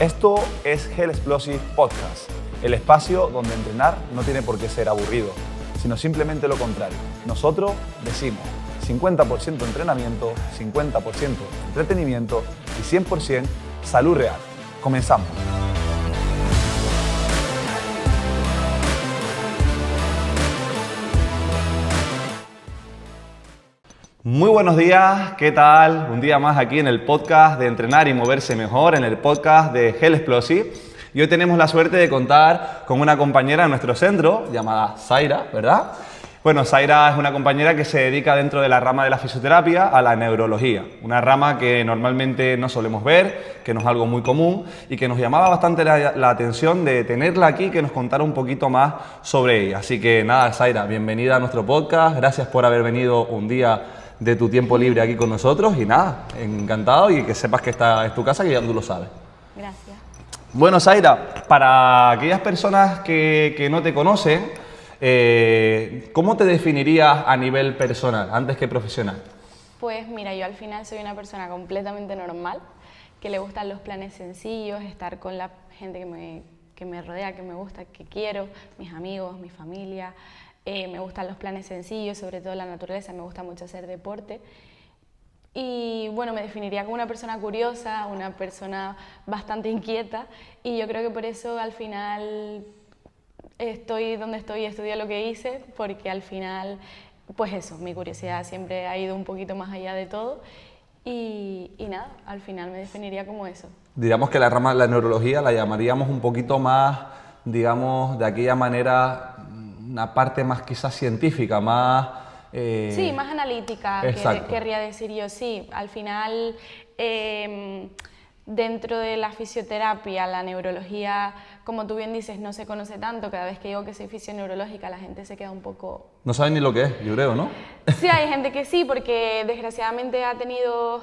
Esto es Hell Explosive Podcast, el espacio donde entrenar no tiene por qué ser aburrido, sino simplemente lo contrario. Nosotros decimos 50% entrenamiento, 50% entretenimiento y 100% salud real. Comenzamos. Muy buenos días, ¿qué tal? Un día más aquí en el podcast de Entrenar y Moverse Mejor, en el podcast de Hell Explosive. Y hoy tenemos la suerte de contar con una compañera en nuestro centro llamada Zaira, ¿verdad? Bueno, Zaira es una compañera que se dedica dentro de la rama de la fisioterapia a la neurología, una rama que normalmente no solemos ver, que no es algo muy común y que nos llamaba bastante la atención de tenerla aquí, que nos contara un poquito más sobre ella. Así que nada, Zaira, bienvenida a nuestro podcast, gracias por haber venido un día de tu tiempo libre aquí con nosotros y nada, encantado y que sepas que esta es tu casa, que ya tú lo sabes. Gracias. Bueno, Zaira, para aquellas personas que no te conocen, ¿cómo te definirías a nivel personal, antes que profesional? Pues mira, yo al final soy una persona completamente normal, que le gustan los planes sencillos, estar con la gente que me rodea, que me gusta, que quiero, mis amigos, mi familia. Me gustan los planes sencillos, sobre todo la naturaleza, me gusta mucho hacer deporte. Y bueno, me definiría como una persona curiosa, una persona bastante inquieta, y yo creo que por eso al final estoy donde estoy, estudié lo que hice, porque al final, pues eso, mi curiosidad siempre ha ido un poquito más allá de todo, y nada, al final me definiría como eso. Diríamos que la rama de la neurología la llamaríamos un poquito más, digamos, de aquella manera, una parte más quizás científica, más... Sí, más analítica, querría decir yo, sí. Al final, dentro de la fisioterapia, la neurología, como tú bien dices, no se conoce tanto. Cada vez que digo que soy fisioneurológica, la gente se queda un poco... No saben ni lo que es, yo creo, ¿no? Sí, hay gente que sí, porque desgraciadamente ha tenido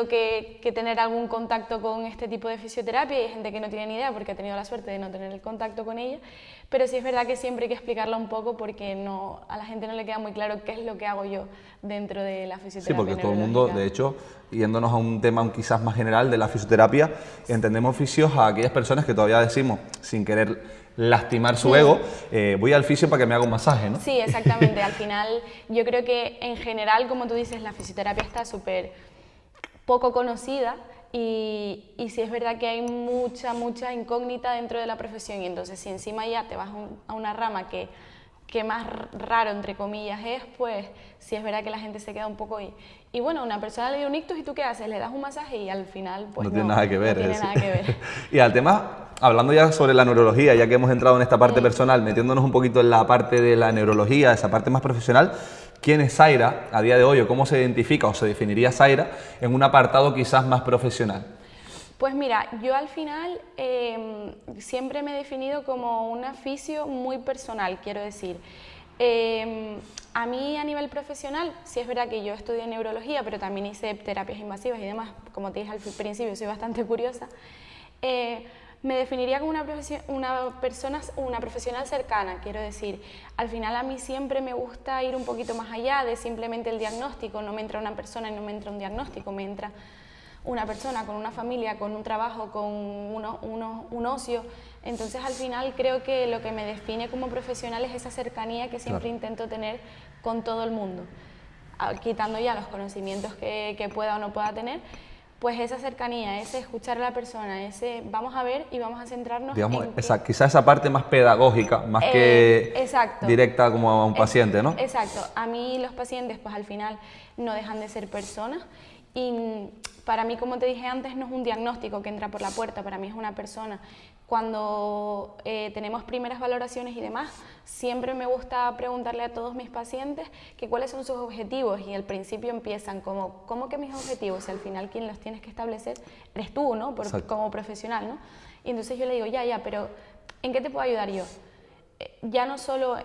que tener algún contacto con este tipo de fisioterapia, y hay gente que no tiene ni idea porque ha tenido la suerte de no tener el contacto con ella. Pero sí es verdad que siempre hay que explicarla un poco porque a la gente no le queda muy claro qué es lo que hago yo dentro de la fisioterapia. Sí, porque todo el mundo, de hecho, yéndonos a un tema quizás más general de la fisioterapia, entendemos fisios a aquellas personas que todavía decimos, sin querer lastimar su ego, voy al fisio para que me haga un masaje, ¿no? Sí, exactamente. Al final, yo creo que en general, como tú dices, la fisioterapia está súper poco conocida. Y sí es verdad que hay mucha incógnita dentro de la profesión, y entonces si encima ya te vas a una rama que más raro, entre comillas, es, pues sí es verdad que la gente se queda un poco... Y bueno, una persona le dio un ictus y ¿tú qué haces? Le das un masaje y al final pues no tiene nada que ver. No tiene nada que ver. Y al tema, hablando ya sobre la neurología, ya que hemos entrado en esta parte personal, metiéndonos un poquito en la parte de la neurología, esa parte más profesional, ¿quién es Zaira a día de hoy o cómo se identifica o se definiría Zaira en un apartado quizás más profesional? Pues mira, yo al final siempre me he definido como una fisio muy personal, quiero decir. A mí a nivel profesional, sí es verdad que yo estudié neurología, pero también hice terapias invasivas y demás, como te dije al principio, soy bastante curiosa. Me definiría como una profesional cercana, quiero decir. Al final a mí siempre me gusta ir un poquito más allá de simplemente el diagnóstico. No me entra una persona y no me entra un diagnóstico, me entra una persona con una familia, con un trabajo, con un ocio. Entonces al final creo que lo que me define como profesional es esa cercanía que siempre intento tener con todo el mundo, quitando ya los conocimientos que pueda o no pueda tener. Pues esa cercanía, ese escuchar a la persona, ese vamos a ver y vamos a centrarnos, digamos, en... quizás esa parte más pedagógica, más que directa como a un paciente, ¿no? Exacto. A mí los pacientes, pues al final no dejan de ser personas, y para mí, como te dije antes, no es un diagnóstico que entra por la puerta, para mí es una persona. Cuando tenemos primeras valoraciones y demás, siempre me gusta preguntarle a todos mis pacientes que cuáles son sus objetivos, y al principio empiezan como, ¿cómo que mis objetivos? Y al final quien los tienes que establecer eres tú, ¿no? Como profesional, ¿no? Y entonces yo le digo, ya, pero ¿en qué te puedo ayudar yo? Ya no solo...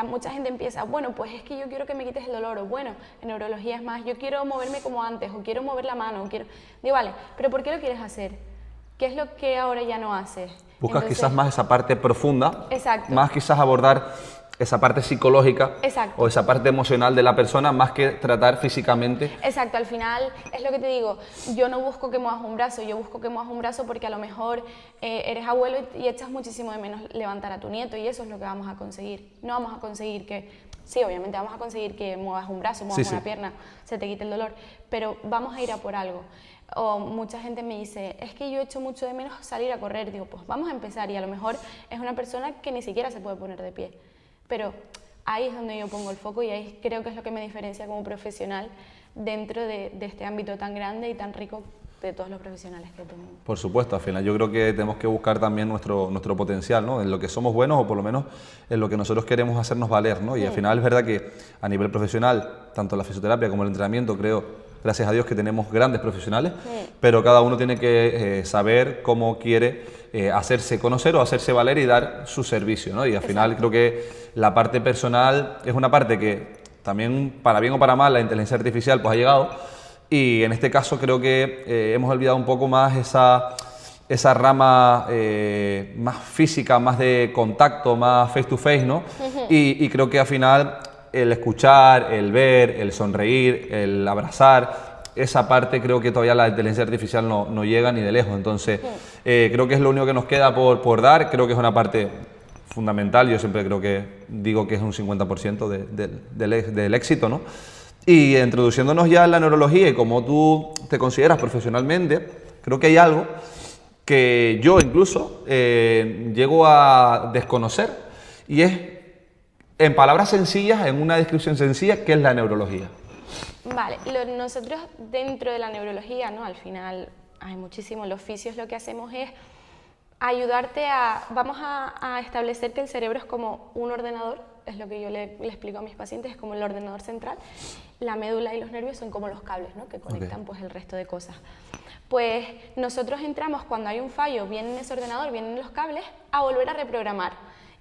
mucha gente empieza, bueno, pues es que yo quiero que me quites el dolor, o bueno, en neurología es más, yo quiero moverme como antes, o quiero mover la mano, Digo, vale, pero ¿por qué lo quieres hacer? ¿Qué es lo que ahora ya no haces? Buscas quizás más esa parte profunda, exacto, más quizás abordar esa parte psicológica Exacto. o esa parte emocional de la persona más que tratar físicamente. Exacto, al final es lo que te digo, yo no busco que muevas un brazo, yo busco que muevas un brazo porque a lo mejor eres abuelo y echas muchísimo de menos levantar a tu nieto y eso es lo que vamos a conseguir. No vamos a conseguir que, sí, obviamente vamos a conseguir que muevas un brazo, muevas una pierna, se te quite el dolor, pero vamos a ir a por algo. O mucha gente me dice, es que yo echo mucho de menos salir a correr, digo, pues vamos a empezar y a lo mejor es una persona que ni siquiera se puede poner de pie. Pero ahí es donde yo pongo el foco y ahí creo que es lo que me diferencia como profesional dentro de este ámbito tan grande y tan rico de todos los profesionales que tenemos. Por supuesto, al final yo creo que tenemos que buscar también nuestro potencial, ¿no? En lo que somos buenos o por lo menos en lo que nosotros queremos hacernos valer, ¿no? Y al final es verdad que a nivel profesional, tanto la fisioterapia como el entrenamiento, creo, gracias a Dios que tenemos grandes profesionales, pero cada uno tiene que saber cómo quiere hacerse conocer o hacerse valer y dar su servicio, ¿no? Y al final creo que la parte personal es una parte que también, para bien o para mal, la inteligencia artificial pues ha llegado y en este caso creo que hemos olvidado un poco más esa rama más física, más de contacto, más face to face, ¿no? Y creo que al final el escuchar, el ver, el sonreír, el abrazar, esa parte creo que todavía la inteligencia artificial no llega ni de lejos, entonces creo que es lo único que nos queda por dar, creo que es una parte fundamental, yo siempre creo que digo que es un 50% del éxito, ¿no? Y introduciéndonos ya en la neurología y como tú te consideras profesionalmente, creo que hay algo que yo incluso llego a desconocer y es, en palabras sencillas, en una descripción sencilla, ¿qué es la neurología? Vale, nosotros dentro de la neurología, ¿no? Al final hay muchísimos, los fisios lo que hacemos es ayudarte vamos a establecer que el cerebro es como un ordenador, es lo que yo le explico a mis pacientes, es como el ordenador central, la médula y los nervios son como los cables, ¿no? Que conectan pues el resto de cosas. Pues nosotros entramos cuando hay un fallo, viene en ese ordenador, vienen los cables, a volver a reprogramar.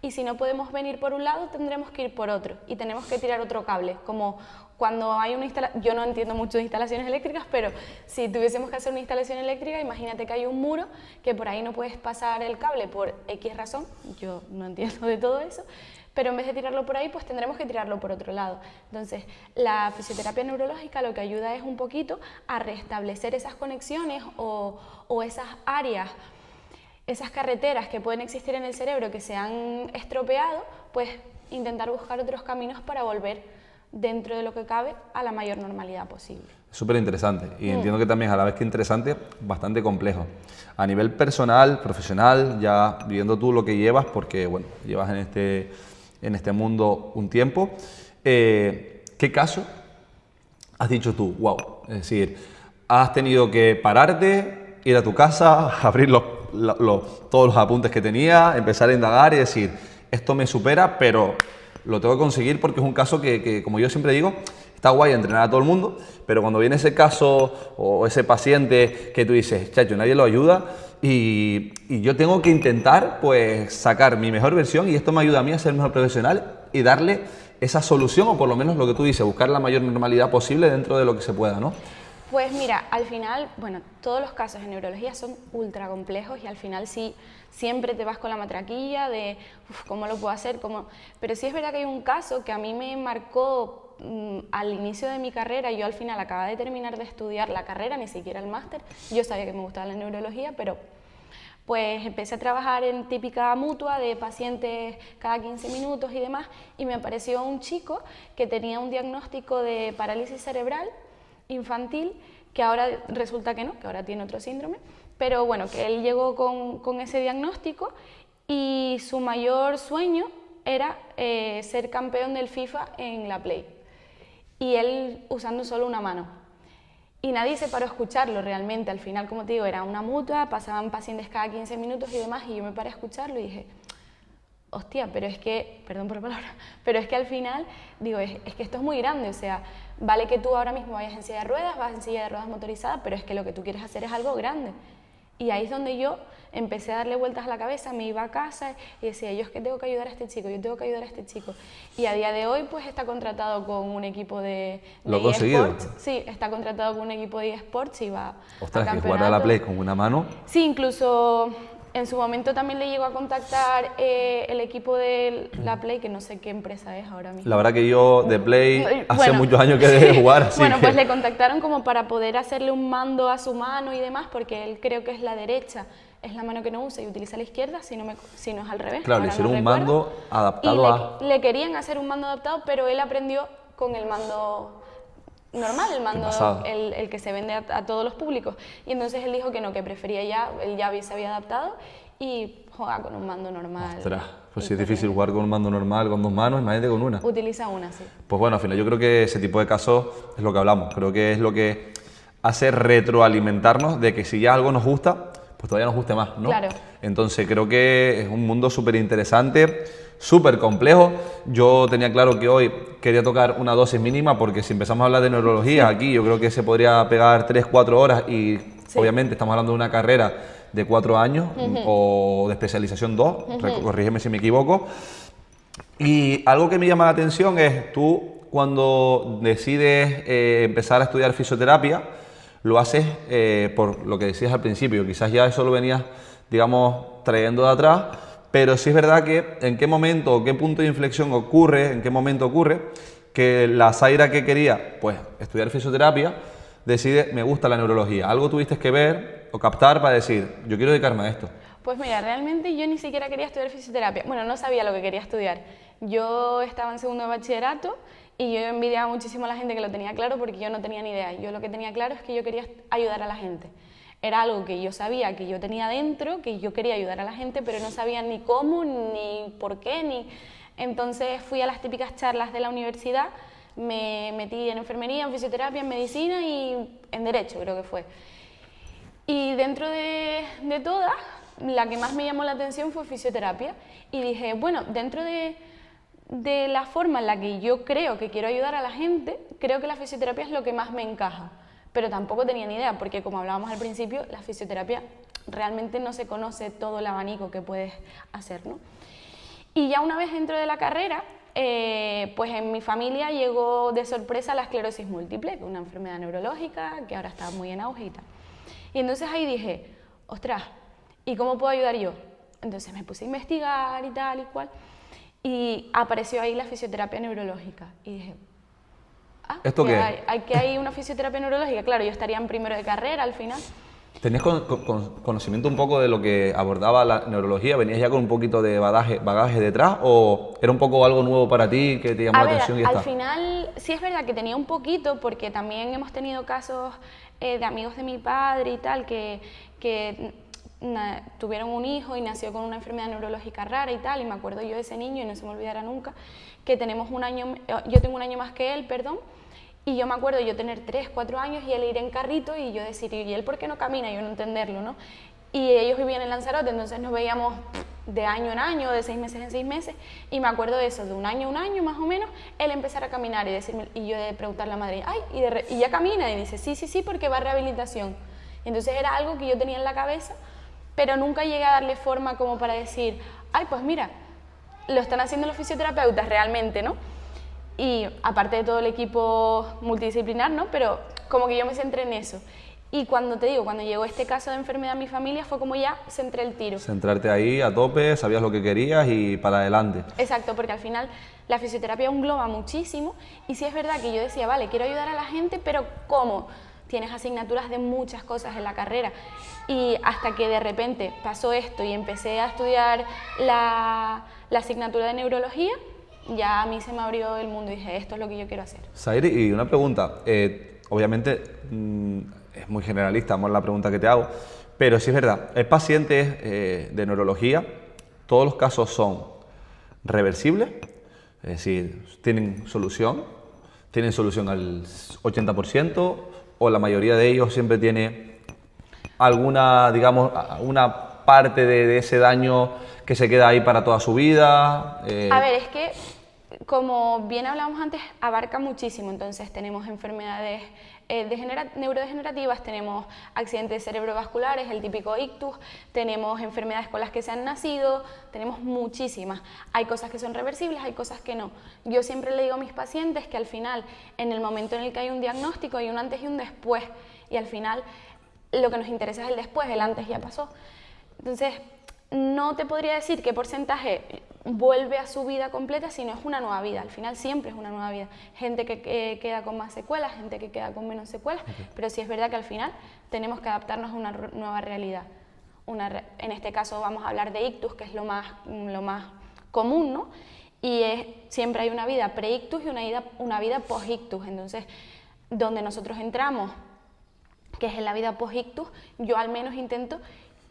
Y si no podemos venir por un lado, tendremos que ir por otro y tenemos que tirar otro cable, como cuando hay una instalación, yo no entiendo mucho de instalaciones eléctricas, pero si tuviésemos que hacer una instalación eléctrica, imagínate que hay un muro que por ahí no puedes pasar el cable por X razón, yo no entiendo de todo eso, pero en vez de tirarlo por ahí, pues tendremos que tirarlo por otro lado. Entonces, la fisioterapia neurológica lo que ayuda es un poquito a restablecer esas conexiones o esas áreas, esas carreteras que pueden existir en el cerebro que se han estropeado, pues intentar buscar otros caminos para volver dentro de lo que cabe a la mayor normalidad posible. Súper interesante y entiendo que también a la vez que interesante, bastante complejo. A nivel personal, profesional, ya viendo tú lo que llevas, porque bueno, llevas en este mundo un tiempo, ¿qué caso has dicho tú, wow? Es decir, has tenido que pararte, ir a tu casa, abrir todos los apuntes que tenía, empezar a indagar y decir, esto me supera, pero lo tengo que conseguir porque es un caso que, como yo siempre digo, está guay entrenar a todo el mundo, pero cuando viene ese caso o ese paciente que tú dices, chacho, nadie lo ayuda y yo tengo que intentar pues sacar mi mejor versión y esto me ayuda a mí a ser mejor profesional y darle esa solución o por lo menos lo que tú dices, buscar la mayor normalidad posible dentro de lo que se pueda, ¿no? Pues mira, al final, bueno, todos los casos en neurología son ultra complejos y al final sí, siempre te vas con la matraquilla de ¿cómo lo puedo hacer? Pero sí es verdad que hay un caso que a mí me marcó al inicio de mi carrera. Yo al final acababa de terminar de estudiar la carrera, ni siquiera el máster. Yo sabía que me gustaba la neurología, pero pues empecé a trabajar en típica mutua de pacientes cada 15 minutos y demás y me apareció un chico que tenía un diagnóstico de parálisis cerebral infantil, que ahora resulta que no, que ahora tiene otro síndrome, pero bueno, que él llegó con ese diagnóstico y su mayor sueño era ser campeón del FIFA en la Play, y él usando solo una mano. Y nadie se paró a escucharlo realmente, al final, como te digo, era una mutua, pasaban pacientes cada 15 minutos y demás, y yo me paré a escucharlo y dije, hostia, pero es que, perdón por la palabra, pero es que al final, digo, es que esto es muy grande, o sea, vale que tú ahora mismo vayas en silla de ruedas, vas en silla de ruedas motorizada, pero es que lo que tú quieres hacer es algo grande. Y ahí es donde yo empecé a darle vueltas a la cabeza, me iba a casa y decía, yo es que tengo que ayudar a este chico, yo tengo que ayudar a este chico. Y a día de hoy, pues está contratado con un equipo de ¿Lo ha conseguido? eSports. Sí, está contratado con un equipo de eSports y va Ostras, a que campeonato. jugar a la Play con una mano. Sí, incluso En su momento también le llegó a contactar el equipo de la Play, que no sé qué empresa es ahora mismo. La verdad que yo de Play hace Bueno, muchos años que dejé de jugar, así bueno, que... pues le contactaron como para poder hacerle un mando a su mano y demás, porque él creo que es la derecha, es la mano que no usa y utiliza la izquierda, si no es al revés. Claro, le ahora hicieron no un recuerdo. mando adaptado a... Le querían hacer un mando adaptado, pero él aprendió con el mando normal, el mando pasada. el que se vende a todos los públicos. Y entonces él dijo que no, que prefería él ya se había adaptado y juega con un mando normal. Ostras, pues si es difícil jugar con un mando normal, con dos manos, imagínate con una. Utiliza una, sí. Pues bueno, al final yo creo que ese tipo de casos es lo que hablamos, creo que es lo que hace retroalimentarnos de que si ya algo nos gusta, pues todavía nos guste más, ¿no? Claro. Entonces creo que es un mundo súper interesante, súper complejo. Yo tenía claro que hoy quería tocar una dosis mínima porque si empezamos a hablar de neurología aquí, yo creo que se podría pegar 3-4 horas y obviamente estamos hablando de una carrera de 4 años o de especialización 2, corrígeme si me equivoco. Y algo que me llama la atención es tú cuando decides empezar a estudiar fisioterapia, lo haces por lo que decías al principio, quizás ya eso lo venías, digamos, trayendo de atrás, pero sí es verdad que en qué momento o qué punto de inflexión ocurre, en qué momento ocurre que la Zaira que quería pues estudiar fisioterapia decide me gusta la neurología. Algo tuviste que ver o captar para decir yo quiero dedicarme a esto. Pues mira, realmente yo ni siquiera quería estudiar fisioterapia. Bueno, no sabía lo que quería estudiar. Yo estaba en segundo de bachillerato y yo envidiaba muchísimo a la gente que lo tenía claro porque yo no tenía ni idea. Yo lo que tenía claro es que yo quería ayudar a la gente. Era algo que yo sabía que yo tenía dentro, que yo quería ayudar a la gente, pero no sabía ni cómo, ni por qué, ni... Entonces fui a las típicas charlas de la universidad, me metí en enfermería, en fisioterapia, en medicina y en derecho, creo que fue. Y dentro de todas, la que más me llamó la atención fue fisioterapia. Y dije, bueno, dentro de la forma en la que yo creo que quiero ayudar a la gente, creo que la fisioterapia es lo que más me encaja. Pero tampoco tenía ni idea, porque como hablábamos al principio, la fisioterapia realmente no se conoce todo el abanico que puedes hacer, ¿no? Y ya una vez dentro de la carrera, pues en mi familia llegó de sorpresa la esclerosis múltiple, que es una enfermedad neurológica que ahora está muy en auge y tal. Y entonces ahí dije, ostras, ¿y cómo puedo ayudar yo? Entonces me puse a investigar y tal y cual, y apareció ahí la fisioterapia neurológica. Y dije, ¿esto qué? Hay una fisioterapia neurológica. Claro, yo estaría en primero de carrera al final. ¿Tenías conocimiento un poco de lo que abordaba la neurología? ¿Venías ya con un poquito de bagaje detrás o era un poco algo nuevo para ti que te llamó la atención y ya está? Al final sí es verdad que tenía un poquito porque también hemos tenido casos de amigos de mi padre y tal que tuvieron un hijo y nació con una enfermedad neurológica rara y tal, y me acuerdo yo de ese niño y no se me olvidará nunca, que tenemos un año, yo tengo un año más que él, perdón, y yo me acuerdo yo tener 3, 4 años y él ir en carrito y yo decir, ¿y él por qué no camina? Y yo no entenderlo, ¿no? Y ellos vivían en Lanzarote, entonces nos veíamos de año en año, de 6 meses en 6 meses, y me acuerdo de eso, de un año más o menos, él empezar a caminar y decirme, y yo de preguntarle a la madre, ay, y ya camina, y dice, sí, porque va a rehabilitación. Entonces era algo que yo tenía en la cabeza, pero nunca llegué a darle forma como para decir, ay, pues mira, lo están haciendo los fisioterapeutas realmente, ¿no? Y aparte de todo el equipo multidisciplinar, ¿no? Pero como que yo me centré en eso. Y cuando llegó este caso de enfermedad a mi familia, fue como ya centré el tiro. Centrarte ahí a tope, sabías lo que querías y para adelante. Exacto, porque al final la fisioterapia engloba muchísimo y sí es verdad que yo decía, vale, quiero ayudar a la gente, pero ¿cómo? Tienes asignaturas de muchas cosas en la carrera y hasta que de repente pasó esto y empecé a estudiar la asignatura de neurología, ya a mí se me abrió el mundo y dije, esto es lo que yo quiero hacer. Zairi, y una pregunta, obviamente es muy generalista, amor, la pregunta que te hago, pero sí es verdad, hay pacientes de neurología, todos los casos son reversibles, es decir, tienen solución al 80%, o la mayoría de ellos siempre tiene alguna, digamos, una parte de ese daño que se queda ahí para toda su vida. A ver, es que, como bien hablamos antes, abarca muchísimo. Entonces tenemos enfermedades neurodegenerativas, tenemos accidentes cerebrovasculares, el típico ictus, tenemos enfermedades con las que se han nacido, tenemos muchísimas. Hay cosas que son reversibles, hay cosas que no. Yo siempre le digo a mis pacientes que al final, en el momento en el que hay un diagnóstico, hay un antes y un después. Y al final, lo que nos interesa es el después, el antes ya pasó. Entonces, no te podría decir qué porcentaje vuelve a su vida completa, sino es una nueva vida. Al final siempre es una nueva vida. Gente que queda con más secuelas, gente que queda con menos secuelas, pero sí es verdad que al final tenemos que adaptarnos a una nueva realidad. En este caso vamos a hablar de ictus, que es lo más común, ¿no? Y siempre hay una vida pre-ictus y una vida post-ictus. Entonces, donde nosotros entramos, que es en la vida post-ictus, yo al menos intento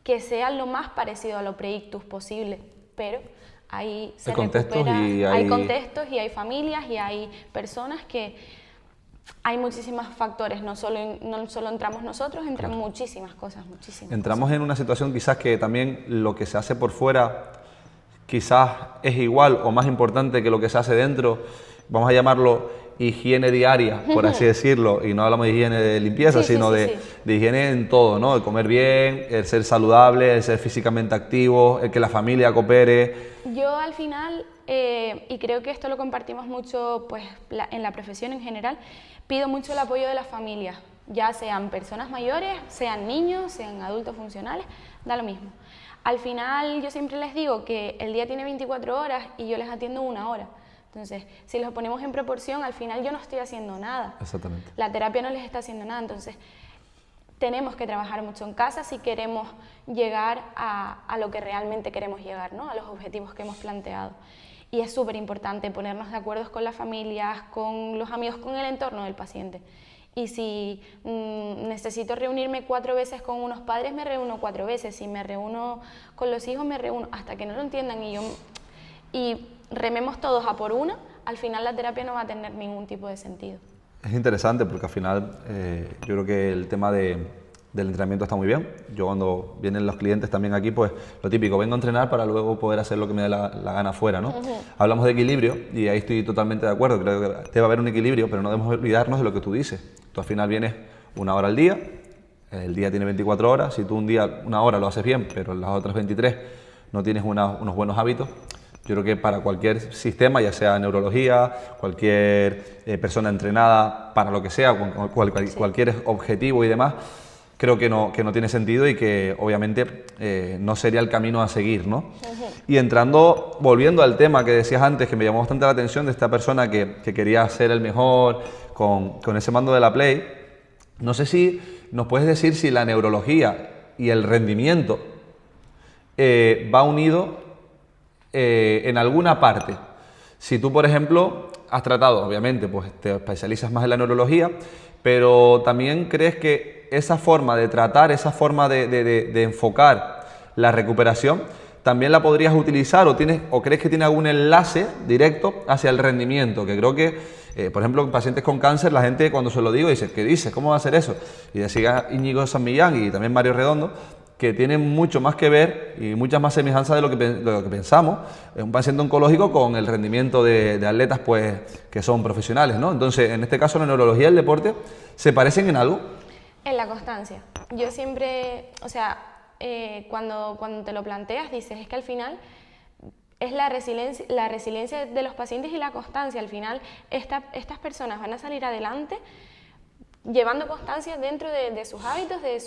que sea lo más parecido a lo pre-ictus posible, pero ahí se recupera, hay contextos y hay familias y hay personas que hay muchísimos factores, no solo entramos nosotros, entran muchísimas cosas, Entramos en una situación quizás que también lo que se hace por fuera quizás es igual o más importante que lo que se hace dentro, vamos a llamarlo higiene diaria, por así decirlo, y no hablamos de higiene de limpieza, sino de higiene en todo, ¿no? El comer bien, el ser saludable, el ser físicamente activo, el que la familia coopere. Yo al final, y creo que esto lo compartimos mucho pues, en la profesión en general, pido mucho el apoyo de las familias, ya sean personas mayores, sean niños, sean adultos funcionales, da lo mismo. Al final yo siempre les digo que el día tiene 24 horas y yo les atiendo 1 hora. Entonces, si los ponemos en proporción, al final yo no estoy haciendo nada. Exactamente. La terapia no les está haciendo nada. Entonces, tenemos que trabajar mucho en casa si queremos llegar a lo que realmente queremos llegar, ¿no? A los objetivos que hemos planteado. Y es súper importante ponernos de acuerdo con las familias, con los amigos, con el entorno del paciente. Y si necesito reunirme 4 veces con unos padres, me reúno 4 veces. Si me reúno con los hijos, me reúno hasta que no lo entiendan y rememos todos a por una, al final la terapia no va a tener ningún tipo de sentido. Es interesante porque al final yo creo que el tema del entrenamiento está muy bien. Yo cuando vienen los clientes también aquí, pues lo típico, vengo a entrenar para luego poder hacer lo que me dé la gana afuera, ¿no? Hablamos de equilibrio y ahí estoy totalmente de acuerdo, creo que debe haber un equilibrio, pero no debemos olvidarnos de lo que tú dices. Tú al final vienes 1 hora al día, el día tiene 24 horas, si tú un día 1 hora lo haces bien, pero las otras 23 no tienes unos buenos hábitos. Yo creo que para cualquier sistema, ya sea neurología, cualquier persona entrenada para lo que sea, cualquier objetivo y demás, creo que no tiene sentido y que obviamente no sería el camino a seguir, ¿no? Y volviendo al tema que decías antes, que me llamó bastante la atención de esta persona que quería ser el mejor con ese mando de la Play, no sé si nos puedes decir si la neurología y el rendimiento va unido en alguna parte. Si tú, por ejemplo, has tratado, obviamente, pues te especializas más en la neurología, pero también crees que esa forma de tratar, esa forma de enfocar la recuperación, también la podrías utilizar o crees que tiene algún enlace directo hacia el rendimiento, que creo que, por ejemplo, en pacientes con cáncer, la gente cuando se lo digo dice, ¿qué dices? ¿Cómo va a hacer eso? Y decía Íñigo San Millán y también Mario Redondo, que tienen mucho más que ver y muchas más semejanzas de lo que pensamos en un paciente oncológico con el rendimiento de atletas pues, que son profesionales, ¿no? Entonces, en este caso, la neurología y el deporte, ¿se parecen en algo? En la constancia. Yo siempre, o sea, cuando te lo planteas, dices, es que al final es la resiliencia de los pacientes y la constancia. Al final, estas personas van a salir adelante llevando constancia dentro de sus hábitos, de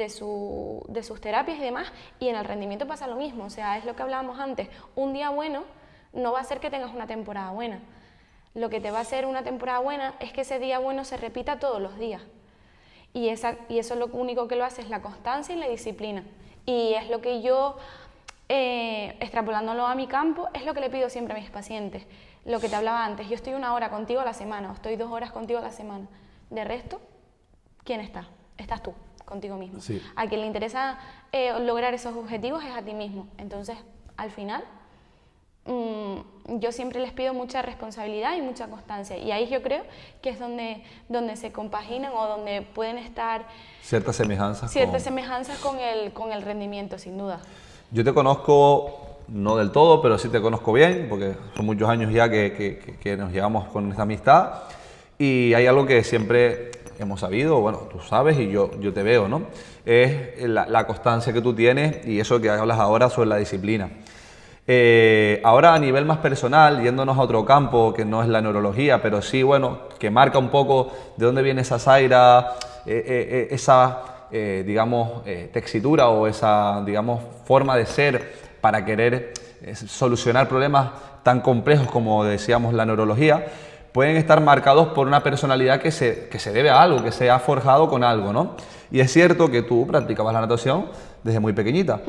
sus terapias y demás, y en el rendimiento pasa lo mismo. O sea, es lo que hablábamos antes, un día bueno no va a hacer que tengas una temporada buena. Lo que te va a hacer una temporada buena es que ese día bueno se repita todos los días. Y eso lo único que lo hace es la constancia y la disciplina. Y es lo que yo, extrapolándolo a mi campo, es lo que le pido siempre a mis pacientes. Lo que te hablaba antes, yo estoy 1 hora contigo a la semana, o estoy 2 horas contigo a la semana. De resto, ¿quién está? Estás tú, contigo mismo. Sí. A quien le interesa lograr esos objetivos es a ti mismo. Entonces, al final, yo siempre les pido mucha responsabilidad y mucha constancia. Y ahí yo creo que es donde se compaginan o donde pueden estar ciertas semejanzas con el rendimiento, sin duda. Yo te conozco, no del todo, pero sí te conozco bien, porque son muchos años ya que nos llevamos con esta amistad. Y hay algo que siempre hemos sabido, bueno, tú sabes y yo te veo, ¿no? Es la constancia que tú tienes y eso que hablas ahora sobre la disciplina. Ahora a nivel más personal, yéndonos a otro campo que no es la neurología, pero sí, bueno, que marca un poco de dónde viene esa Zaira, esa digamos, texitura o esa, digamos, forma de ser para querer solucionar problemas tan complejos como decíamos la neurología, pueden estar marcados por una personalidad que se debe a algo, que se ha forjado con algo, ¿no? Y es cierto que tú practicabas la natación desde muy pequeñita,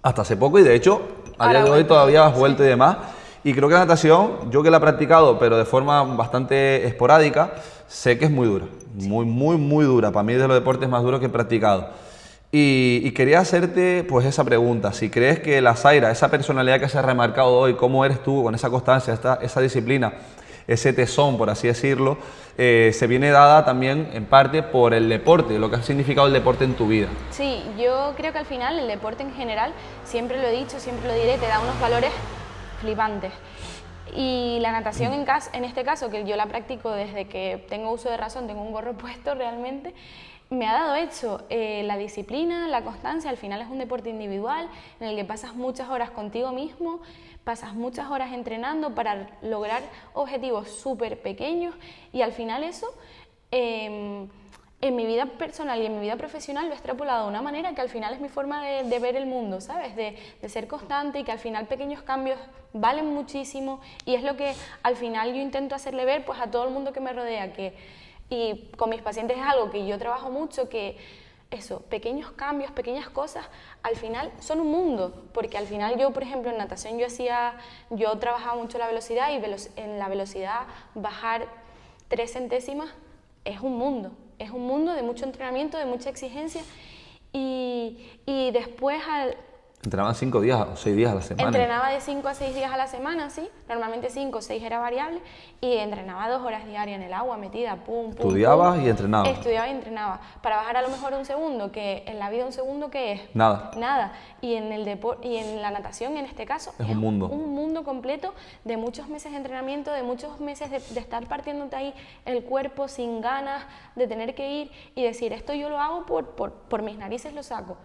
hasta hace poco, y de hecho, a día de hoy todavía has vuelto y demás. Y creo que la natación, yo que la he practicado, pero de forma bastante esporádica, sé que es muy dura, muy dura. Para mí es de los deportes más duros que he practicado. Y quería hacerte pues esa pregunta, si crees que la Zaira, esa personalidad que se ha remarcado hoy, cómo eres tú con esa constancia, esa disciplina, ese tesón, por así decirlo, se viene dada también en parte por el deporte, lo que ha significado el deporte en tu vida. Sí, yo creo que al final el deporte en general, siempre lo he dicho, siempre lo diré, te da unos valores flipantes. Y la natación en este caso, que yo la practico desde que tengo uso de razón, tengo un gorro puesto realmente, me ha dado eso, la disciplina, la constancia. Al final es un deporte individual en el que pasas muchas horas contigo mismo, pasas muchas horas entrenando para lograr objetivos súper pequeños, y al final eso en mi vida personal y en mi vida profesional lo he extrapolado de una manera que al final es mi forma de ver el mundo, ¿sabes? De ser constante, y que al final pequeños cambios valen muchísimo, y es lo que al final yo intento hacerle ver pues a todo el mundo que me rodea, y con mis pacientes es algo que yo trabajo mucho, que eso, pequeños cambios, pequeñas cosas, al final son un mundo, porque al final yo, por ejemplo, en natación yo trabajaba mucho la velocidad, y en la velocidad bajar 3 centésimas es un mundo de mucho entrenamiento, de mucha exigencia, y después ¿Entrenaban 5 días o 6 días a la semana? Entrenaba de 5 a 6 días a la semana, sí. Normalmente 5 o 6 era variable, y entrenaba 2 horas diarias en el agua, metida, pum. ¿Estudiabas y entrenabas? Estudiaba y entrenaba. Para bajar a lo mejor un segundo, que en la vida un segundo, ¿qué es? Nada. Nada. Y en la natación, en este caso, es un mundo. Un mundo completo de muchos meses de entrenamiento, de muchos meses de estar partiéndote ahí el cuerpo sin ganas, de tener que ir y decir, esto yo lo hago por mis narices, lo saco.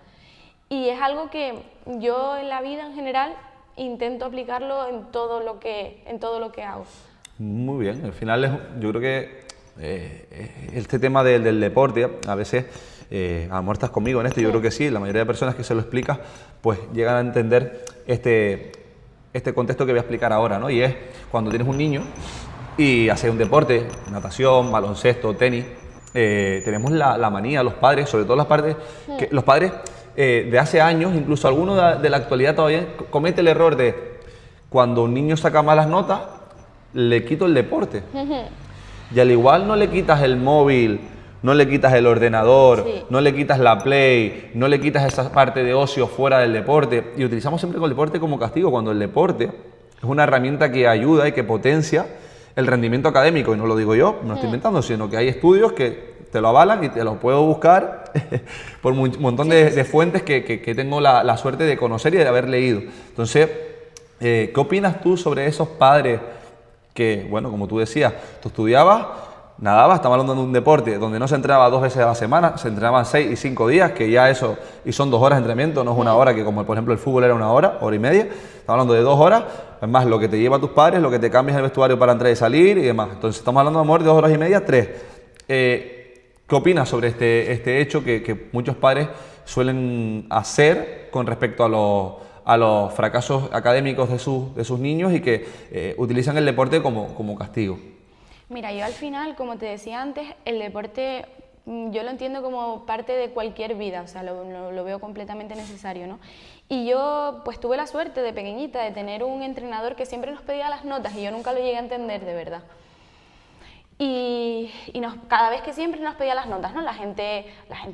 Y es algo que yo en la vida en general intento aplicarlo en todo lo que hago. Muy bien, al final yo creo que este tema del deporte, a veces, a lo mejor estás conmigo en esto, yo creo que sí, la mayoría de personas que se lo explicas, pues llegan a entender este contexto que voy a explicar ahora, ¿no? Y es cuando tienes un niño y hace un deporte, natación, baloncesto, tenis, tenemos la manía, los padres, sobre todo las partes, que los padres de hace años, incluso algunos de la actualidad todavía, comete el error de cuando un niño saca malas notas, le quito el deporte. Y al igual no le quitas el móvil, no le quitas el ordenador, sí, no le quitas la Play, no le quitas esa parte de ocio fuera del deporte. Y utilizamos siempre el deporte como castigo, cuando el deporte es una herramienta que ayuda y que potencia el rendimiento académico. Y no lo digo yo, no lo estoy inventando, sino que hay estudios que te lo avalan y te lo puedo buscar por un montón de fuentes que tengo la suerte de conocer y de haber leído. Entonces, ¿qué opinas tú sobre esos padres que, bueno, como tú decías, tú estudiabas, nadabas, estamos hablando de un deporte donde no se entrenaba 2 veces a la semana, se entrenaban 6 y 5 días, que ya eso, y son 2 horas de entrenamiento, no es una hora, que como por ejemplo el fútbol era 1 hora, hora y media, estamos hablando de 2 horas, es más, lo que te lleva a tus padres, lo que te cambias en el vestuario para entrar y salir y demás. Entonces estamos hablando de amor de 2 horas y media, 3. ¿Qué opinas sobre este hecho que muchos padres suelen hacer con respecto a los fracasos académicos de sus niños y que utilizan el deporte como castigo? Mira, yo al final, como te decía antes, el deporte yo lo entiendo como parte de cualquier vida, o sea, lo veo completamente necesario, ¿no? Y yo pues tuve la suerte de pequeñita de tener un entrenador que siempre nos pedía las notas, y yo nunca lo llegué a entender de verdad. Y cada vez que siempre nos pedía las notas, ¿no? La gente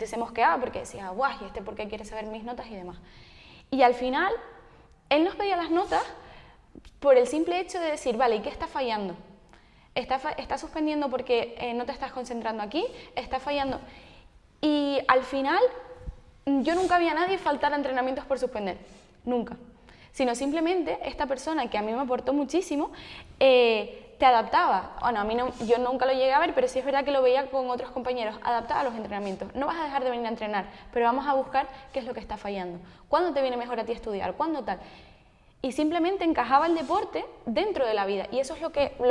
se mosqueaba porque decía, guau, ¿y este por qué quiere saber mis notas y demás? Y al final, él nos pedía las notas por el simple hecho de decir, vale, ¿y qué está fallando? ¿Está suspendiendo porque no te estás concentrando aquí? ¿Está fallando? Y al final, yo nunca vi a nadie faltar a entrenamientos por suspender, nunca. Sino simplemente esta persona, que a mí me aportó muchísimo, te adaptaba. Bueno, yo nunca lo llegué a ver, pero sí es verdad que lo veía con otros compañeros, adaptaba a los entrenamientos. No vas a dejar de venir a entrenar, pero vamos a buscar qué es lo que está fallando. ¿Cuándo te viene mejor a ti estudiar? ¿Cuándo tal? y simplemente encajaba el deporte dentro de la vida. Y eso es lo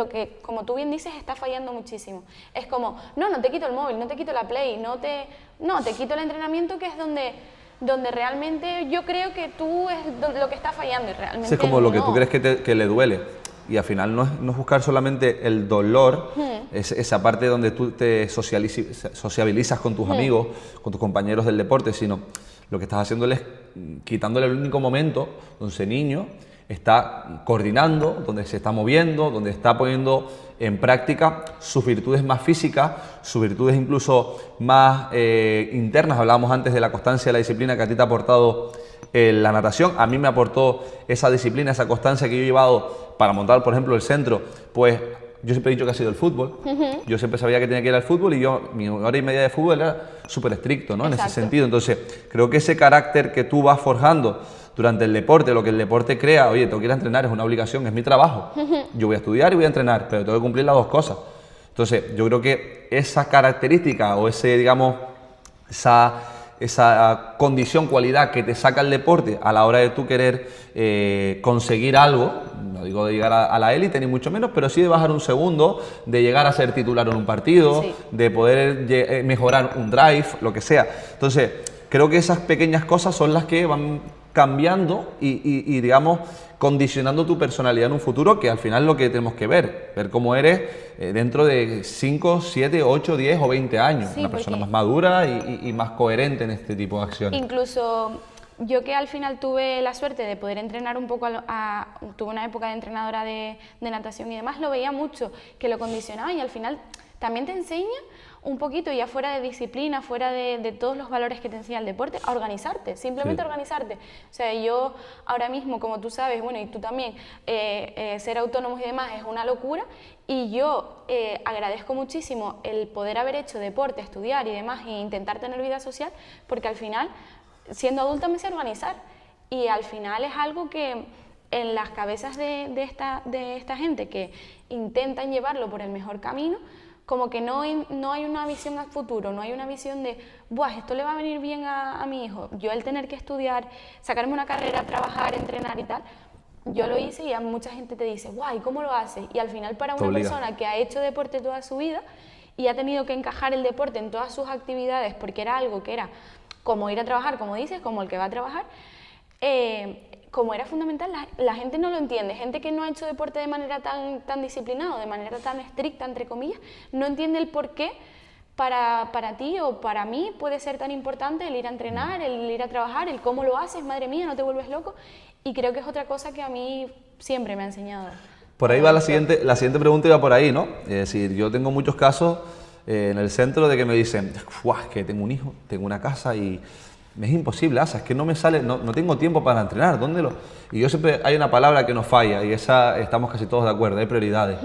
que, como tú bien dices, está fallando muchísimo. Es como, no te quito el móvil, no te quito la Play, no, te quito el entrenamiento, que es donde realmente yo creo que tú es lo que está fallando y realmente Sí, es como lo que no. tú crees que le duele. Y al final no es buscar solamente el dolor, esa parte donde tú te sociabilizas con tus amigos, con tus compañeros del deporte, sino lo que estás haciendo es quitándole el único momento donde ese niño está coordinando, donde se está moviendo, donde está poniendo en práctica sus virtudes más físicas, sus virtudes incluso más internas. Hablábamos antes de la constancia y la disciplina que a ti te ha aportado la natación. A mí me aportó esa disciplina, esa constancia que yo he llevado para montar, por ejemplo, el centro. Pues yo siempre he dicho que ha sido el fútbol. Yo siempre sabía que tenía que ir al fútbol y mi hora y media de fútbol era súper estricto, ¿no? En ese sentido. Entonces, creo que ese carácter que tú vas forjando durante el deporte, lo que el deporte crea, oye, tengo que ir a entrenar, es una obligación, es mi trabajo. Yo voy a estudiar y voy a entrenar, pero tengo que cumplir las dos cosas. Entonces, yo creo que esa característica o ese, digamos, esa condición, cualidad que te saca el deporte a la hora de tú querer conseguir algo, no digo de llegar a la élite ni mucho menos, pero sí de bajar un segundo, de llegar a ser titular en un partido, de poder mejorar un drive, lo que sea. Entonces, creo que esas pequeñas cosas son las que van cambiando y digamos, condicionando tu personalidad en un futuro, que al final es lo que tenemos que ver cómo eres dentro de 5, 7, 8, 10 o 20 años, una persona más madura y más coherente en este tipo de acciones. Incluso yo, que al final tuve la suerte de poder entrenar un poco, tuve una época de entrenadora de natación y demás, lo veía mucho, que lo condicionaba, y al final también te enseña un poquito, ya fuera de disciplina, fuera de todos los valores que te enseña el deporte, a organizarte, simplemente organizarte. O sea, yo ahora mismo, como tú sabes, bueno, y tú también, ser autónomos y demás es una locura, y yo agradezco muchísimo el poder haber hecho deporte, estudiar y demás, e intentar tener vida social, porque al final, siendo adulta, me sé organizar, y al final es algo que en las cabezas de esta gente que intentan llevarlo por el mejor camino, como que no hay una visión al futuro, no hay una visión de, buah, esto le va a venir bien a mi hijo. Yo, el tener que estudiar, sacarme una carrera, trabajar, entrenar y tal, yo lo hice, y a mucha gente te dice, guay, ¿cómo lo haces? Y al final, para una persona que ha hecho deporte toda su vida y ha tenido que encajar el deporte en todas sus actividades, porque era algo que era como ir a trabajar, como dices, como el que va a trabajar, como era fundamental, la gente no lo entiende. Gente que no ha hecho deporte de manera tan disciplinada, de manera tan estricta, entre comillas, no entiende el por qué para ti o para mí puede ser tan importante el ir a entrenar, el ir a trabajar, el cómo lo haces, madre mía, no te vuelves loco. Y creo que es otra cosa que a mí siempre me ha enseñado. Por ahí va la siguiente pregunta, iba por ahí, ¿no? Es decir, yo tengo muchos casos en el centro de que me dicen, es que tengo un hijo, tengo una casa y me es imposible, Asa, es que no me sale, no tengo tiempo para entrenar, Y yo siempre, hay una palabra que nos falla, y esa estamos casi todos de acuerdo, hay prioridades.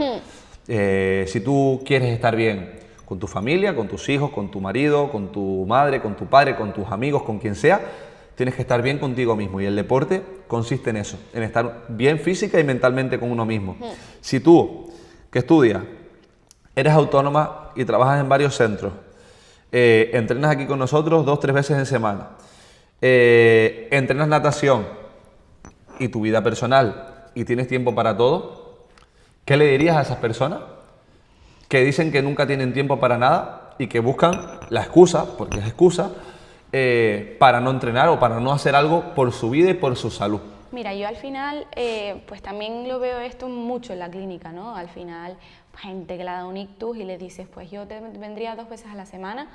Si tú quieres estar bien con tu familia, con tus hijos, con tu marido, con tu madre, con tu padre, con tus amigos, con quien sea, tienes que estar bien contigo mismo, y el deporte consiste en eso, en estar bien física y mentalmente con uno mismo. Si tú, que estudias, eres autónoma y trabajas en varios centros, entrenas aquí con nosotros 2 o 3 veces en semana, entrenas natación y tu vida personal y tienes tiempo para todo, ¿qué le dirías a esas personas que dicen que nunca tienen tiempo para nada y que buscan la excusa, porque es excusa, para no entrenar o para no hacer algo por su vida y por su salud? Mira, yo al final, pues también lo veo esto mucho en la clínica, ¿no? Al final, gente que le ha dado un ictus y le dices, pues yo te vendría 2 veces a la semana,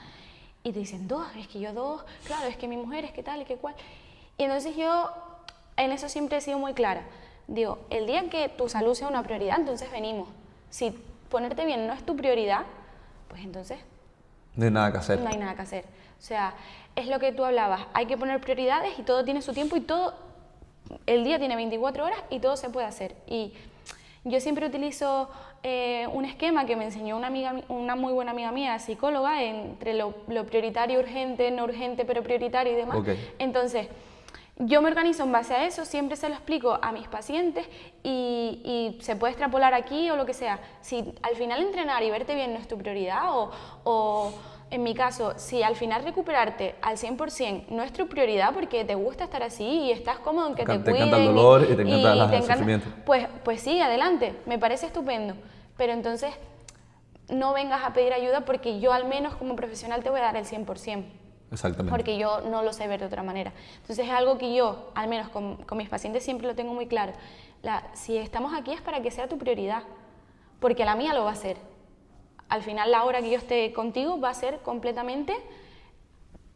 y te dicen, 2, es que yo 2, claro, es que mi mujer es que tal y que cual. Y entonces yo en eso siempre he sido muy clara. Digo, el día que tu salud sea una prioridad, entonces venimos. Si ponerte bien no es tu prioridad, pues entonces no hay nada que hacer. No hay nada que hacer. O sea, es lo que tú hablabas, hay que poner prioridades y todo tiene su tiempo, y todo, el día tiene 24 horas y todo se puede hacer. Y yo siempre utilizo un esquema que me enseñó una muy buena amiga mía, psicóloga, entre lo prioritario, urgente, no urgente, pero prioritario y demás. Entonces, yo me organizo en base a eso, siempre se lo explico a mis pacientes, y se puede extrapolar aquí o lo que sea. Si al final entrenar y verte bien no es tu prioridad, o en mi caso, si al final recuperarte al 100% no es tu prioridad porque te gusta estar así y estás cómodo en que te cuiden. Te encanta el dolor y te encanta el sufrimiento. Pues sí, adelante, me parece estupendo. Pero entonces no vengas a pedir ayuda porque yo al menos como profesional te voy a dar el 100%. Exactamente. Porque yo no lo sé ver de otra manera. Entonces es algo que yo, al menos con mis pacientes siempre lo tengo muy claro. Si estamos aquí es para que sea tu prioridad, porque la mía lo va a ser. Al final la hora que yo esté contigo va a ser completamente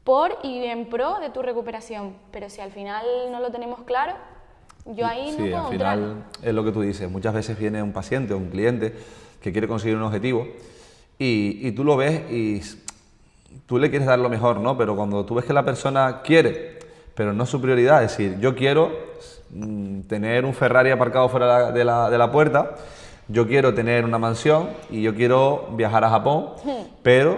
por y en pro de tu recuperación. Pero si al final no lo tenemos claro, yo ahí no puedo al final entrar. es lo que tú dices. Muchas veces viene un paciente o un cliente que quiere conseguir un objetivo y tú lo ves y tú le quieres dar lo mejor, ¿no? Pero cuando tú ves que la persona quiere, pero no es su prioridad, es decir, yo quiero tener un Ferrari aparcado fuera de la puerta, yo quiero tener una mansión y yo quiero viajar a Japón, pero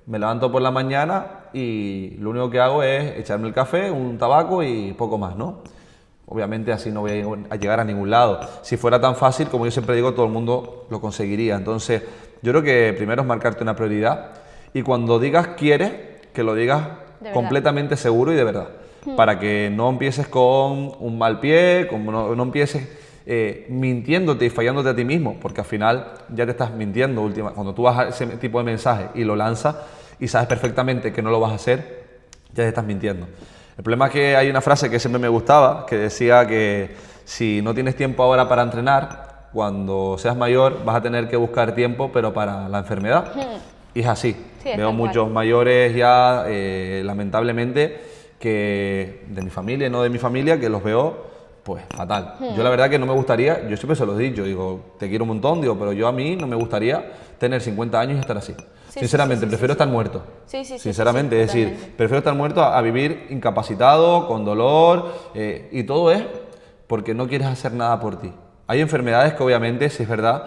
me levanto por la mañana y lo único que hago es echarme el café, un tabaco y poco más, ¿no? Obviamente así no voy a llegar a ningún lado. Si fuera tan fácil, como yo siempre digo, todo el mundo lo conseguiría. Entonces, yo creo que primero es marcarte una prioridad y cuando digas quieres, que lo digas completamente seguro y de verdad. Para que no empieces con un mal pie, no empieces mintiéndote y fallándote a ti mismo, porque al final ya te estás mintiendo. Cuando tú vas a ese tipo de mensaje y lo lanzas y sabes perfectamente que no lo vas a hacer, ya te estás mintiendo. El problema es que hay una frase que siempre me gustaba, que decía que si no tienes tiempo ahora para entrenar, cuando seas mayor vas a tener que buscar tiempo, pero para la enfermedad. Y es así. Sí, Veo muchos mayores ya, lamentablemente, que de mi familia y no de mi familia, que los veo pues fatal. Yo la verdad que no me gustaría, yo siempre se los he dicho, digo, te quiero un montón, digo, pero yo a mí no me gustaría tener 50 años y estar así. Sinceramente, prefiero estar muerto. Sinceramente, es decir, prefiero estar muerto a vivir incapacitado, con dolor, y todo es porque no quieres hacer nada por ti. Hay enfermedades que obviamente, sí es verdad,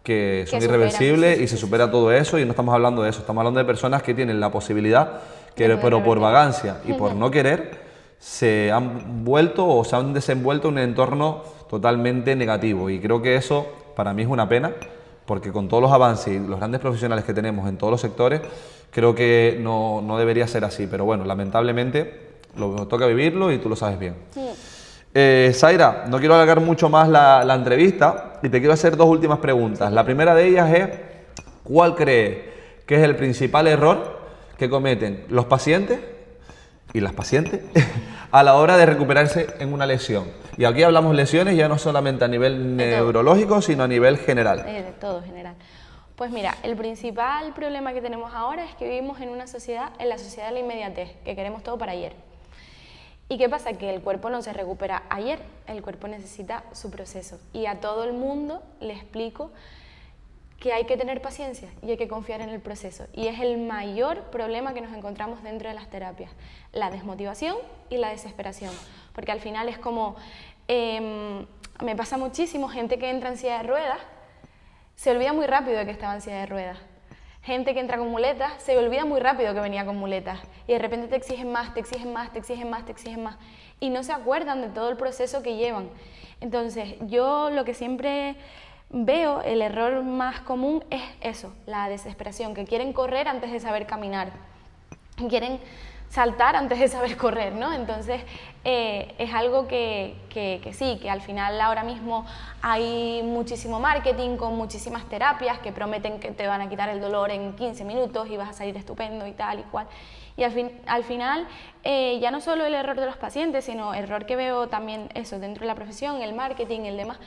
que son irreversibles y se supera todo eso, y no estamos hablando de eso, estamos hablando de personas que tienen la posibilidad, pero por vagancia y por no querer, se han vuelto o se han desenvuelto en un entorno totalmente negativo, y creo que eso para mí es una pena, porque con todos los avances y los grandes profesionales que tenemos en todos los sectores, creo que no debería ser así, pero bueno, lamentablemente nos toca vivirlo y tú lo sabes bien. Zaira, no quiero alargar mucho más la entrevista y te quiero hacer dos últimas preguntas. La primera de ellas es, ¿cuál crees que es el principal error que cometen los pacientes y las pacientes a la hora de recuperarse en una lesión? Y aquí hablamos lesiones ya no solamente a nivel neurológico, sino a nivel general. De todo general. Pues mira, el principal problema que tenemos ahora es que vivimos en una sociedad, en la sociedad de la inmediatez, que queremos todo para ayer. ¿Y qué pasa? Que el cuerpo no se recupera ayer, el cuerpo necesita su proceso. Y a todo el mundo le explico que hay que tener paciencia y hay que confiar en el proceso. Y es el mayor problema que nos encontramos dentro de las terapias, la desmotivación y la desesperación. Porque al final es como, me pasa muchísimo, gente que entra en silla de ruedas, se olvida muy rápido de que estaba en silla de ruedas. Gente que entra con muletas, se olvida muy rápido que venía con muletas. Y de repente te exigen más, te exigen más, te exigen más, te exigen más. Y no se acuerdan de todo el proceso que llevan. Entonces, yo lo que siempre veo, el error más común es eso, la desesperación, que quieren correr antes de saber caminar. Quieren saltar antes de saber correr, ¿no? Entonces, es algo que sí, que al final ahora mismo hay muchísimo marketing con muchísimas terapias que prometen que te van a quitar el dolor en 15 minutos y vas a salir estupendo y tal y cual. Y al final, ya no solo el error de los pacientes, sino el error que veo también eso dentro de la profesión, el marketing, el demás,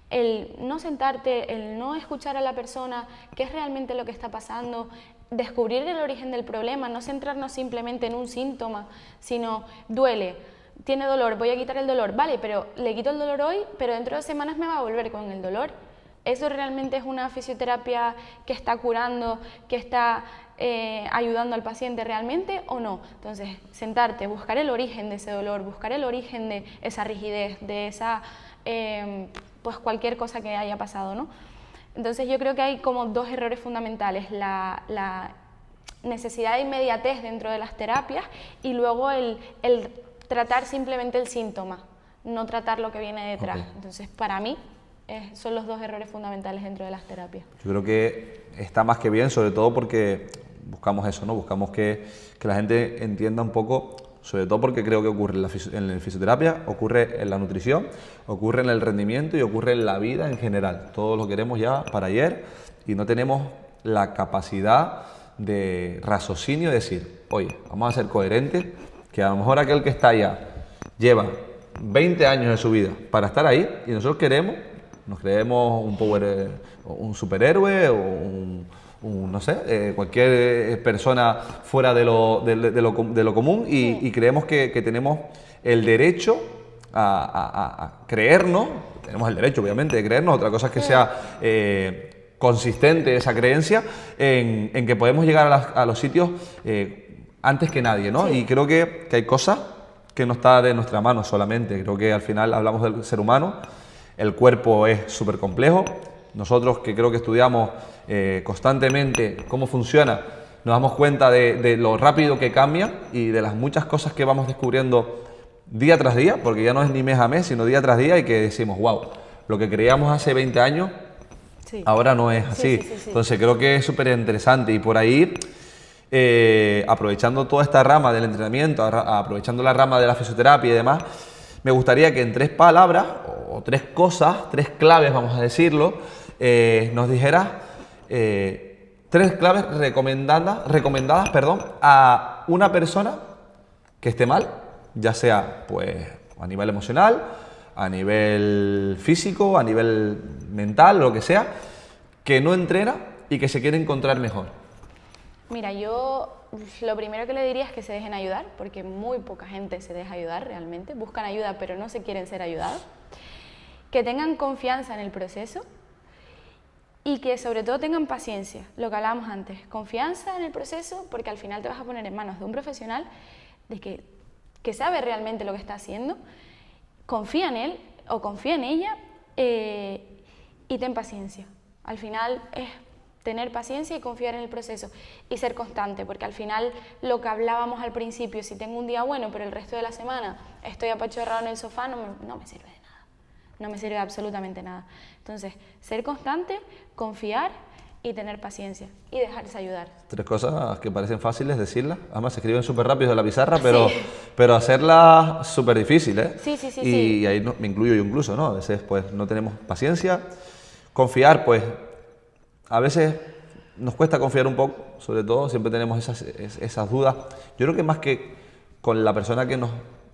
el no sentarte, el no escuchar a la persona, qué es realmente lo que está pasando, descubrir el origen del problema, no centrarnos simplemente en un síntoma, sino duele, tiene dolor, voy a quitar el dolor, vale, pero le quito el dolor hoy, pero dentro de semanas me va a volver con el dolor. ¿Eso realmente es una fisioterapia que está curando, que está ayudando al paciente realmente o no? Entonces, sentarte, buscar el origen de ese dolor, buscar el origen de esa rigidez, de esa, pues cualquier cosa que haya pasado, ¿no? Entonces yo creo que hay como dos errores fundamentales, la necesidad de inmediatez dentro de las terapias y luego el tratar simplemente el síntoma, no tratar lo que viene detrás. Okay. Entonces para mí son los dos errores fundamentales dentro de las terapias. Yo creo que está más que bien, sobre todo porque buscamos eso, ¿no? Buscamos que la gente entienda un poco, sobre todo porque creo que ocurre en la fisioterapia, ocurre en la nutrición, ocurre en el rendimiento y ocurre en la vida en general. Todos lo queremos ya para ayer y no tenemos la capacidad de raciocinio de decir, oye, vamos a ser coherentes, que a lo mejor aquel que está allá lleva 20 años de su vida para estar ahí y nosotros nos creemos un superhéroe o no sé, cualquier persona fuera de lo común y creemos que tenemos el derecho a creernos, tenemos el derecho obviamente de creernos, otra cosa es que sea consistente esa creencia en que podemos llegar a los sitios antes que nadie, ¿no? Sí. Y creo que hay cosas que no está de nuestra mano solamente, creo que al final hablamos del ser humano, el cuerpo es súper complejo, nosotros que creo que estudiamos constantemente cómo funciona, nos damos cuenta de lo rápido que cambia y de las muchas cosas que vamos descubriendo día tras día, porque ya no es ni mes a mes, sino día tras día y que decimos, wow, lo que creíamos hace 20 años, Sí. ahora no es así. Sí. Entonces creo que es súper interesante y por ahí, aprovechando toda esta rama del entrenamiento, aprovechando la rama de la fisioterapia y demás, me gustaría que en 3 palabras o 3 cosas, 3 claves, vamos a decirlo, nos dijeras 3 claves recomendadas a una persona que esté mal, ya sea pues a nivel emocional, a nivel físico, a nivel mental, lo que sea, que no entrena y que se quiere encontrar mejor. Mira, yo lo primero que le diría es que se dejen ayudar, porque muy poca gente se deja ayudar realmente, buscan ayuda pero no se quieren ser ayudados, que tengan confianza en el proceso y que sobre todo tengan paciencia, lo que hablábamos antes, confianza en el proceso porque al final te vas a poner en manos de un profesional de que sabe realmente lo que está haciendo, confía en él o confía en ella y ten paciencia. Al final es tener paciencia y confiar en el proceso y ser constante, porque al final lo que hablábamos al principio, si tengo un día bueno pero el resto de la semana estoy apachurrado en el sofá, no me sirve de nada, no me sirve absolutamente nada. Entonces, ser constante, confiar y tener paciencia y dejarse ayudar. 3 cosas que parecen fáciles decirlas, además se escriben súper rápido en la pizarra, pero hacerlas súper difícil, ¿eh? Sí. Y ahí me incluyo yo incluso, ¿no? A veces pues no tenemos paciencia. Confiar, pues a veces nos cuesta confiar un poco, sobre todo, siempre tenemos esas dudas. Yo creo que más que con la persona que nos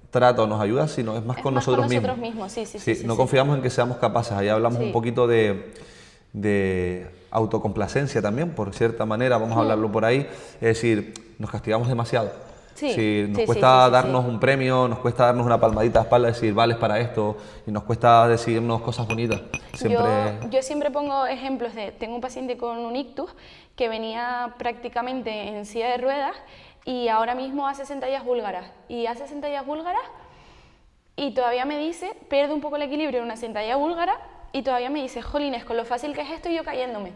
trata o nos ayuda, sino es más con nosotros mismos. Sí, no confiamos en que seamos capaces. Ahí hablamos un poquito de autocomplacencia también, por cierta manera, vamos a hablarlo por ahí. Es decir, nos castigamos demasiado. Si nos cuesta darnos un premio, nos cuesta darnos una palmadita a la espalda, decir, vales para esto, y nos cuesta decirnos cosas bonitas. Yo siempre pongo ejemplos tengo un paciente con un ictus que venía prácticamente en silla de ruedas y ahora mismo hace sentadillas búlgaras. Y hace sentadillas búlgaras y todavía me dice, pierde un poco el equilibrio en una sentadilla búlgara y todavía me dice, jolines, con lo fácil que es esto y yo cayéndome.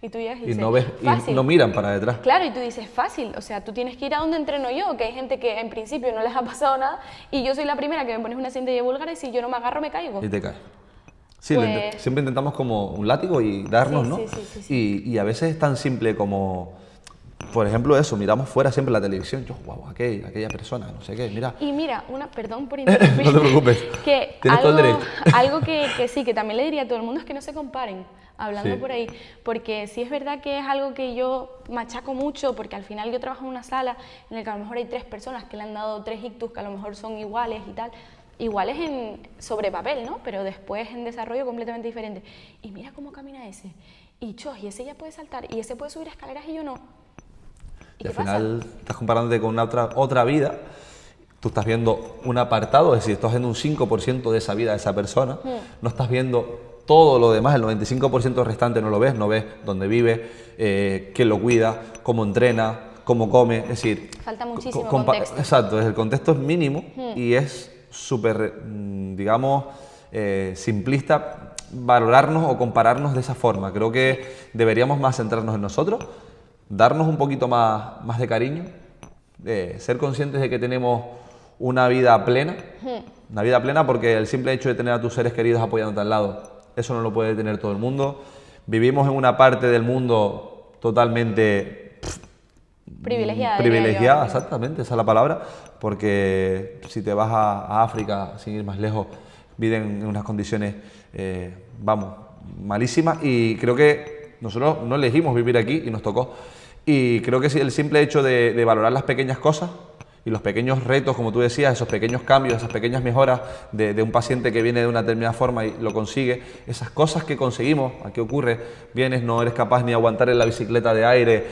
Y tú ya dices, y no ves, fácil. Y no miran para detrás. Claro, y tú dices, fácil, o sea, tú tienes que ir a donde entreno yo, que hay gente que en principio no les ha pasado nada y yo soy la primera que me pones una sentadilla búlgara y si yo no me agarro me caigo. Y te caes. Sí, Pues siempre intentamos como un látigo y darnos, ¿no? Sí. Y a veces es tan simple como, por ejemplo, eso, miramos fuera siempre la televisión, yo, wow, aquella persona, no sé qué, mira. Y mira, perdón por interrumpir. No te preocupes, que tienes todo el derecho. Algo que sí, que también le diría a todo el mundo es que no se comparen, hablando por ahí, porque sí es verdad que es algo que yo machaco mucho, porque al final yo trabajo en una sala en la que a lo mejor hay 3 personas que le han dado 3 ictus que a lo mejor son iguales y tal, iguales sobre papel, ¿no? Pero después en desarrollo completamente diferente. Y mira cómo camina ese. Y y ese ya puede saltar, y ese puede subir escaleras y yo no. Y al final estás comparándote con otra vida, tú estás viendo un apartado, es decir, estás viendo un 5% de esa vida de esa persona, no estás viendo todo lo demás, el 95% restante no ves dónde vive, quién lo cuida, cómo entrena, cómo come, es decir... Falta muchísimo contexto. Exacto, el contexto es mínimo y es súper, digamos, simplista valorarnos o compararnos de esa forma. Creo que deberíamos más centrarnos en nosotros, darnos un poquito más de cariño, ser conscientes de que tenemos una vida plena porque el simple hecho de tener a tus seres queridos apoyándote al lado, eso no lo puede tener todo el mundo. Vivimos en una parte del mundo totalmente privilegiada. Privilegiada, exactamente, esa es la palabra, porque si te vas a África, sin ir más lejos, viven en unas condiciones, malísimas, y creo que nosotros no elegimos vivir aquí y nos tocó. Y creo que el simple hecho de valorar las pequeñas cosas y los pequeños retos, como tú decías, esos pequeños cambios, esas pequeñas mejoras de un paciente que viene de una determinada forma y lo consigue, esas cosas que conseguimos, ¿a qué ocurre? Vienes, no eres capaz ni aguantar en la bicicleta de aire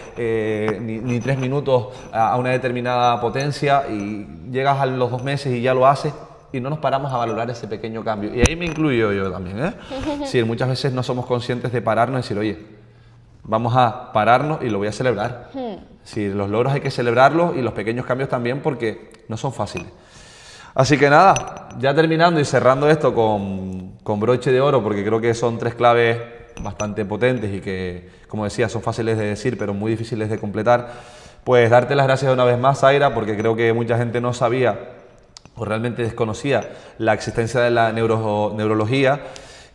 ni 3 minutos a una determinada potencia, y llegas a los 2 meses y ya lo haces, y no nos paramos a valorar ese pequeño cambio. Y ahí me incluyo yo también, ¿eh? Sí, muchas veces no somos conscientes de pararnos y decir, oye, vamos a pararnos y lo voy a celebrar. Sí, los logros hay que celebrarlos, y los pequeños cambios también, porque no son fáciles. Así que nada, ya terminando y cerrando esto con broche de oro, porque creo que son 3 claves bastante potentes y que, como decía, son fáciles de decir, pero muy difíciles de completar. Pues darte las gracias una vez más, Zaira, porque creo que mucha gente no sabía o realmente desconocía la existencia de la neurología.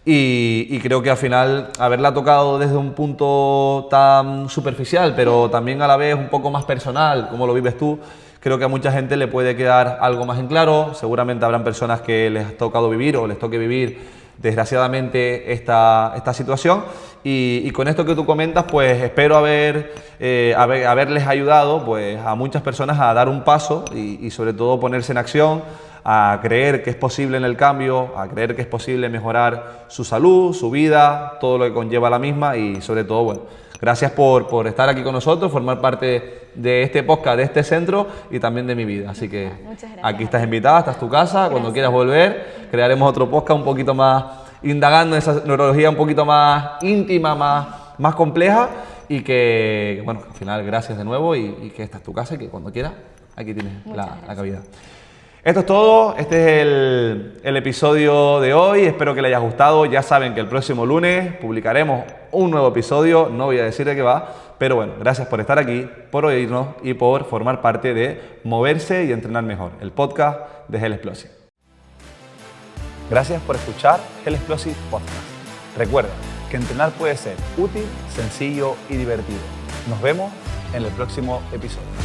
Y creo que al final haberla tocado desde un punto tan superficial, pero también a la vez un poco más personal, como lo vives tú, creo que a mucha gente le puede quedar algo más en claro. Seguramente habrán personas que les ha tocado vivir o les toque vivir, desgraciadamente, esta situación. Y con esto que tú comentas, pues espero haberles ayudado, pues, a muchas personas a dar un paso y sobre todo ponerse en acción, a creer que es posible en el cambio, a creer que es posible mejorar su salud, su vida, todo lo que conlleva la misma. Y sobre todo, bueno, gracias por estar aquí con nosotros, formar parte de este podcast, de este centro y también de mi vida. Así que aquí estás invitada, esta es tu casa, cuando quieras volver, crearemos otro podcast un poquito más indagando en esa neurología un poquito más íntima, más compleja, y que, bueno, al final gracias de nuevo, y que esta es tu casa y que cuando quieras aquí tienes la cabida. Esto es todo, este es el episodio de hoy, espero que les haya gustado. Ya saben que el próximo lunes publicaremos un nuevo episodio, no voy a decir de qué va, pero bueno, gracias por estar aquí, por oírnos y por formar parte de Moverse y Entrenar Mejor, el podcast de Health Explosive. Gracias por escuchar Health Explosive Podcast. Recuerda que entrenar puede ser útil, sencillo y divertido. Nos vemos en el próximo episodio.